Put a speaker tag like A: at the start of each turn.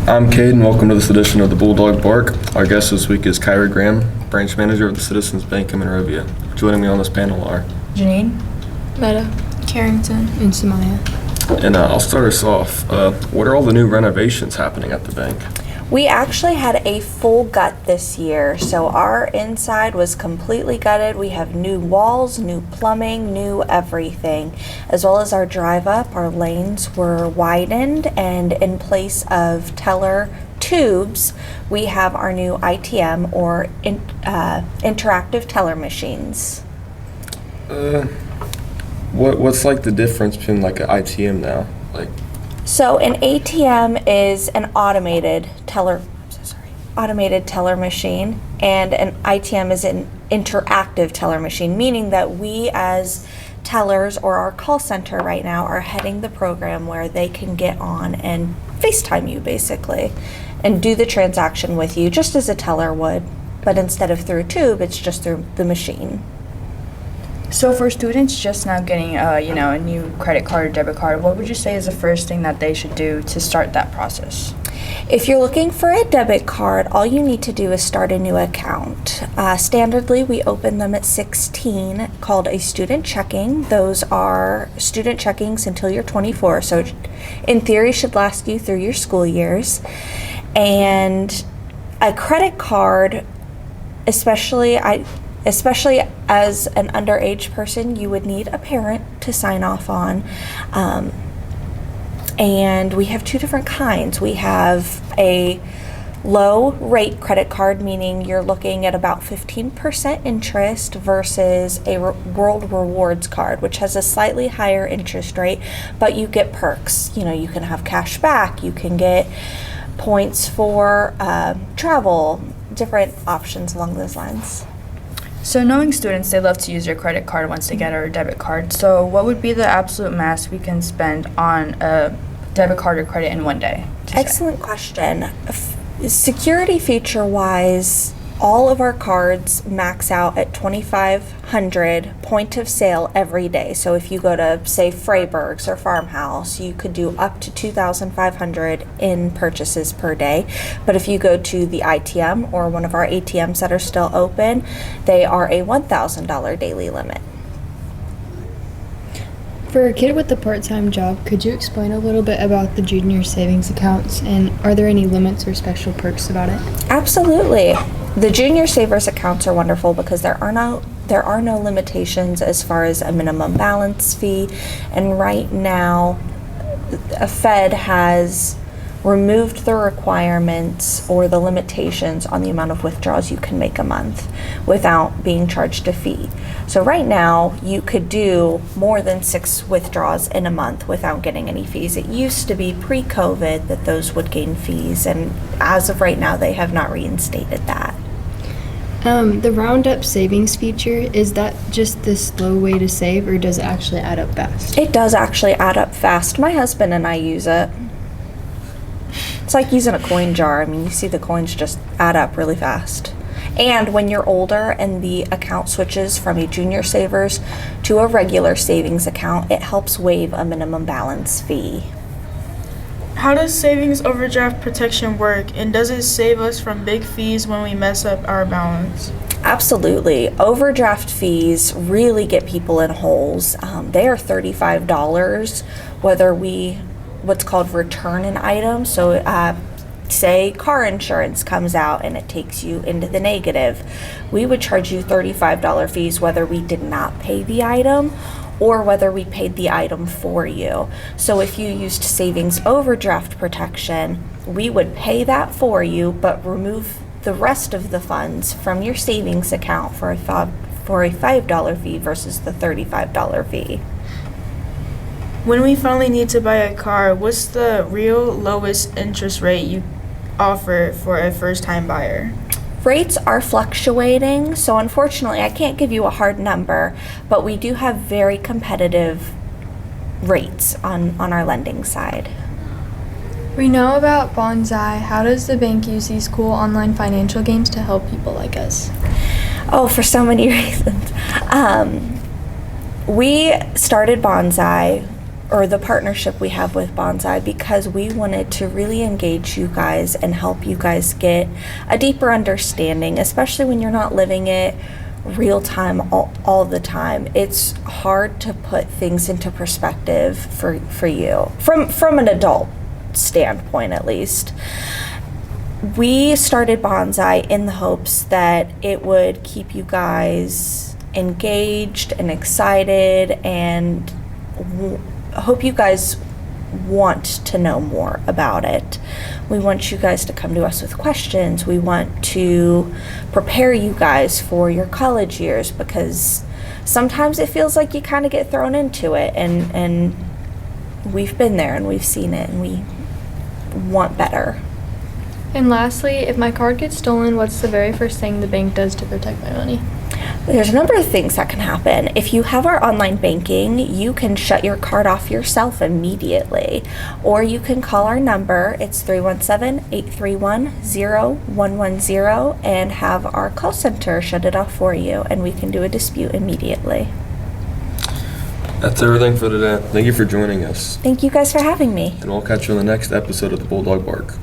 A: I'm Cade, and welcome to this edition of the Bulldog Bark. Our guest this week is Kyra Graham, branch manager of the Citizens Bank in Monrovia. Joining me on this panel are
B: Janine,
C: Meta,
B: Carrington,
C: and Samaya.
A: And I'll start us off. What are all the new renovations happening at the bank?
D: We actually had a full gut this year, so our inside was completely gutted. We have new walls, new plumbing, new everything. As well as our drive up, our lanes were widened, and in place of teller tubes, we have our new ITM or interactive teller machines.
A: What's like the difference between like an ITM now?
D: So an ATM is an automated teller machine, and an ITM is an interactive teller machine, meaning that we as tellers or our call center right now are heading the program where they can get on and FaceTime you basically and do the transaction with you just as a teller would, but instead of through a tube, it's just through the machine.
B: So for students just now getting a new credit card or debit card, what would you say is the first thing that they should do to start that process?
D: If you're looking for a debit card, all you need to do is start a new account. Standardly, we open them at 16, called a student checking. Those are student checkings until you're 24, so in theory should last you through your school years. And a credit card, especially as an underage person, you would need a parent to sign off on. And we have two different kinds. We have a low rate credit card, meaning you're looking at about 15% interest, versus a World Rewards card, which has a slightly higher interest rate, but you get perks. You can have cash back, you can get points for travel, different options along those lines.
B: So knowing students, they love to use their credit card once they get our debit card. So what would be the absolute max we can spend on a debit card or credit in one day?
D: Excellent question. Security feature wise, all of our cards max out at 2,500 point of sale every day. So if you go to, say, Freiberg's or Farmhouse, you could do up to 2,500 in purchases per day. But if you go to the ITM or one of our ATMs that are still open, they are a $1,000 daily limit.
C: For a kid with a part-time job, could you explain a little bit about the junior savings accounts, and are there any limits or special perks about it?
D: Absolutely. The junior savers accounts are wonderful because there are no limitations as far as a minimum balance fee, and right now a Fed has removed the requirements or the limitations on the amount of withdrawals you can make a month without being charged a fee. So right now you could do more than 6 withdrawals in a month without getting any fees. It used to be pre-COVID that those would gain fees, and as of right now they have not reinstated that.
C: The Roundup savings feature, is that just the slow way to save, or does it actually add up fast?
D: It does actually add up fast. My husband and I use it. It's like using a coin jar. I mean, you see the coins just add up really fast. And when you're older and the account switches from a junior savers to a regular savings account, it helps waive a minimum balance fee.
E: How does savings overdraft protection work, and does it save us from big fees when we mess up our balance?
D: Absolutely. Overdraft fees really get people in holes. They are $35 whether we what's called return an item. So say car insurance comes out and it takes you into the negative. We would charge you $35 fees whether we did not pay the item or whether we paid the item for you. So if you used savings overdraft protection, we would pay that for you, but remove the rest of the funds from your savings account for a $5 fee versus the $35 fee.
E: When we finally need to buy a car, what's the real lowest interest rate you offer for a first-time buyer?
D: Rates are fluctuating, so unfortunately I can't give you a hard number, but we do have very competitive rates on our lending side.
F: We know about Bonsai. How does the bank use these cool online financial games to help people like us?
D: Oh, for so many reasons. We started Bonsai or the partnership we have with Bonsai, because we wanted to really engage you guys and help you guys get a deeper understanding, especially when you're not living it real time all the time. It's hard to put things into perspective for you from an adult standpoint, at least. We started Bonsai in the hopes that it would keep you guys engaged and excited, and hope you guys want to know more about it. We want you guys to come to us with questions. We want to prepare you guys for your college years, because sometimes it feels like you kind of get thrown into it, and we've been there and we've seen it, and we want better.
F: And lastly, if my card gets stolen, what's the very first thing the bank does to protect my money?
D: There's a number of things that can happen. If you have our online banking, you can shut your card off yourself immediately, or you can call our number. It's 317-831-0110 and have our call center shut it off for you, and we can do a dispute immediately.
A: That's everything for today. Thank you for joining us,
D: Thank you guys for having me.
A: and we'll catch you on the next episode of the Bulldog Bark.